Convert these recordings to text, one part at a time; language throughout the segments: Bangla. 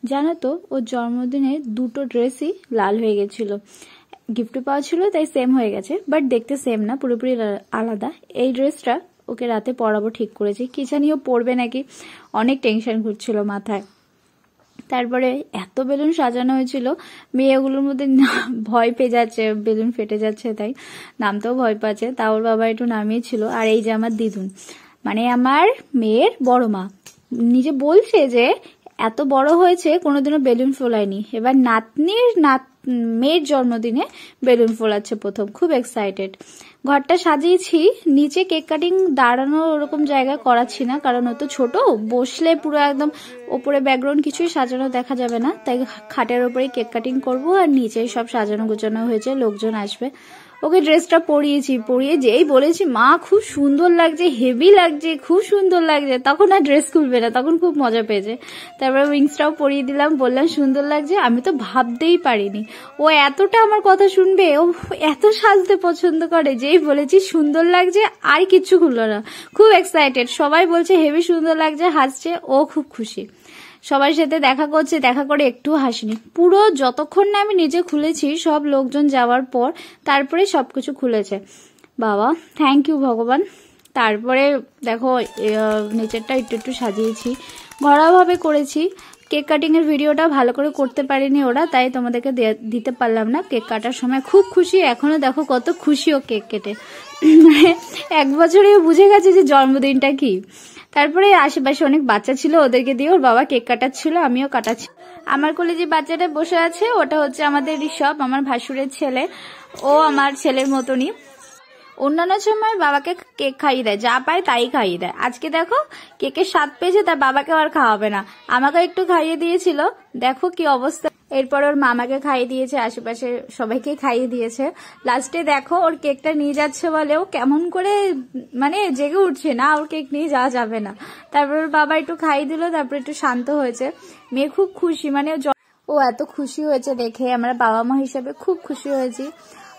জানো তো ওর জন্মদিনে দুটো ড্রেসই লাল হয়ে গেছিল, গিফট পাওয়া ছিল তাই সেম হয়ে গেছে, বাট দেখতে সেম না, পুরোপুরি আলাদা। এই ড্রেসটা ওকে রাতে পরাবো ঠিক করেছি, কি জানি ও পরবে নাকি, অনেক টেনশন ঘুরছিল মাথায়। তারপরে এত বেলুন সাজানো হয়েছিল, মেয়েগুলোর মধ্যে ভয় পেয়ে যাচ্ছে, বেলুন ফেটে যাচ্ছে তাই নামতেও ভয় পাচ্ছে, তা ওর বাবা একটু নামিয়েছিল। আর এই যে আমার দিদুন, মানে আমার মেয়ের বড় মা, নিজে বলছে যে এত বড় হয়েছে কোনোদিনও বেলুন ফোলায়নি, এবার মেয়ের জন্মদিনে বেলুন ফোলাচ্ছে প্রথম, খুব এক্সাইটেড। ঘরটা সাজিয়েছি, নিচে কেক কাটিং দাঁড়ানোর ওরকম জায়গা করাচ্ছি না, কারণ ও তো ছোট, বসলে পুরো একদম ওপরে ব্যাকগ্রাউন্ড কিছুই সাজানো দেখা যাবে না, তাই খাটের ওপরেই কেক কাটিং করবো, আর নিচেই সব সাজানো গোছানো হয়েছে, লোকজন আসবে। ওকে ড্রেসটা পরিয়ে যেই বলেছি মা খুব সুন্দর লাগছে, হেভি লাগছে, খুব সুন্দর লাগছে, তখন আর ড্রেস খুলবে না, তখন খুব মজা পেয়েছে। তারপরে উইংসটাও পরিয়ে দিলাম, বললাম সুন্দর লাগছে, আমি তো ভাবতেই পারিনি ও এতটা আমার কথা শুনবে, ও এত সাজতে পছন্দ করে, যেই বলেছি সুন্দর লাগছে আর কিচ্ছু খুললো না, খুব এক্সাইটেড, সবাই বলছে হেভি সুন্দর লাগছে, হাসছে, ও খুব খুশি। সবার সাথে দেখা করছে, দেখা করে একটু হাসিনি, পুরো যতক্ষণ না আমি নিজে খুলেছি, সব লোকজন যাওয়ার পর তারপরে সবকিছু খুলেছে। বাবা থ্যাংক ইউ ভগবান। তারপরে দেখো নিচেরটা একটু সাজিয়েছি, ঘরোয়াভাবে করেছি। কেক কাটিং এর ভিডিওটা ভালো করে করতে পারিনি ওরা, তাই তোমাদেরকে দিতে পারলাম না। কেক কাটার সময় খুব খুশি, এখনো দেখো কত খুশি ও কেক কেটে, 1 বছরে বুঝে গেছে যে জন্মদিনটা কি। তারপরে আশেপাশে অনেক বাচ্চা ছিল, ওদেরকে দিয়ে ওর বাবা কেক কাটাচ্ছিল, আমিও কাটাচ্ছি। আমার কোলে যে বাচ্চাটা বসে আছে ওটা হচ্ছে আমাদের ঋষভ, আমার ভাসুরের ছেলে, ও আমার ছেলের মতনই। অন্যান্য সময় বাবাকে কেক খাইয়ে দেয়, যা পায় তাই খাইয়ে দেয়, আজকে দেখো কেকের স্বাদ পেয়েছে, তার বাবাকেও আর খাওয়াবে না, আমাকে একটু খাইয়ে দিয়েছিল, দেখো কি অবস্থা। এরপর ওর মামাকে খাইয়ে দিয়েছে, আশেপাশে সবাইকে খাইয়ে দিয়েছে। লাস্টে দেখো ওর কেকটা নিয়ে যাচ্ছে বলে ও কেমন করে মানে জেগে উঠছে না, ওর কেক নিয়ে যাওয়া যাবে না। তারপর ওর বাবা একটু খাইয়ে দিল, তারপর একটু শান্ত হয়েছে। মেয়ে খুব খুশি, মানে ও এত খুশি হয়েছে দেখে, আমরা বাবা মা হিসেবে খুব খুশি হয়েছি।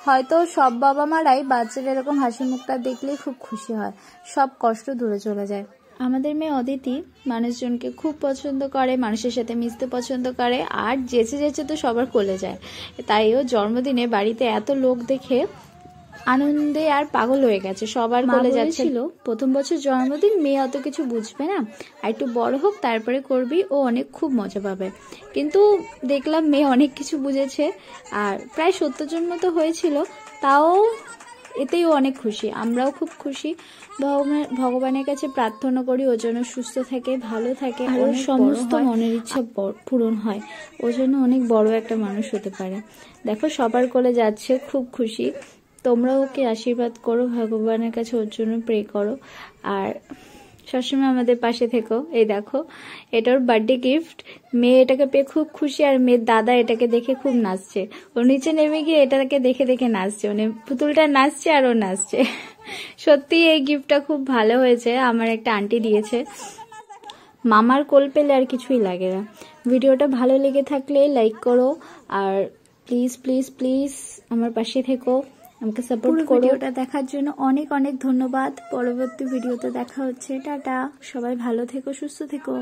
হয়তো সব বাবা মারাই বাচ্চারা এরকম হাসি মুখটা দেখলেই খুব খুশি হয়, সব কষ্ট দূরে চলে যায়। আমাদের মেয়ে অদিতি মানুষজনকে খুব পছন্দ করে, মানুষের সাথে মিশতে পছন্দ করে, আর যেচে তো সবার কোলে যায়। তাই ও জন্মদিনে বাড়িতে এত লোক দেখে আনন্দে আর পাগল হয়ে গেছে, সবার কোলে যাচ্ছিল। প্রথম বছর জন্মদিন, মেয়ে অত কিছু বুঝবে না, আর একটু বড় হোক তারপরে করবি, ও অনেক খুব মজা পাবে। কিন্তু দেখলাম মেয়ে অনেক কিছু বুঝেছে, আর প্রায় 70 জন মতো হয়েছিল, তাও এতেই ও অনেক খুশি, আমরাও খুব খুশি। ভগবানের কাছে প্রার্থনা করি ও যেন সুস্থ থাকে, ভালো থাকে, আর ওর সমস্ত মনের ইচ্ছা পূরণ হয়, ও যেন অনেক বড় একটা মানুষ হতে পারে। দেখো সবার কোলে যাচ্ছে, খুব খুশি। তোমরা ওকে আশীর্বাদ করো, ভগবানের কাছে ওর জন্য প্রে করো, আর সবসময় আমাদের পাশে থেকো। এই দেখো এটা ওর বার্থডে গিফট, মেয়ে এটাকে পেয়ে খুব খুশি, আর মেয়ের দাদা এটাকে দেখে খুব নাচছে, ও নিচে নেমে গিয়ে এটাকে দেখে দেখে নাচছে, মানে পুতুলটা নাচছে আর ও নাচছে। সত্যি এই গিফটটা খুব ভালো হয়েছে, আমার একটা আন্টি দিয়েছে। মামার কোল পেলে আর কিছুই লাগে না। ভিডিওটা ভালো লেগে থাকলে লাইক করো, আর প্লিজ প্লিজ প্লিজ আমার পাশে থেকো, আমাকে সাপোর্ট করো। ভিডিওটা দেখার জন্য অনেক অনেক ধন্যবাদ। পরবর্তী ভিডিওতে দেখা হচ্ছে, টাটা। সবাই ভালো থেকো, সুস্থ থেকো।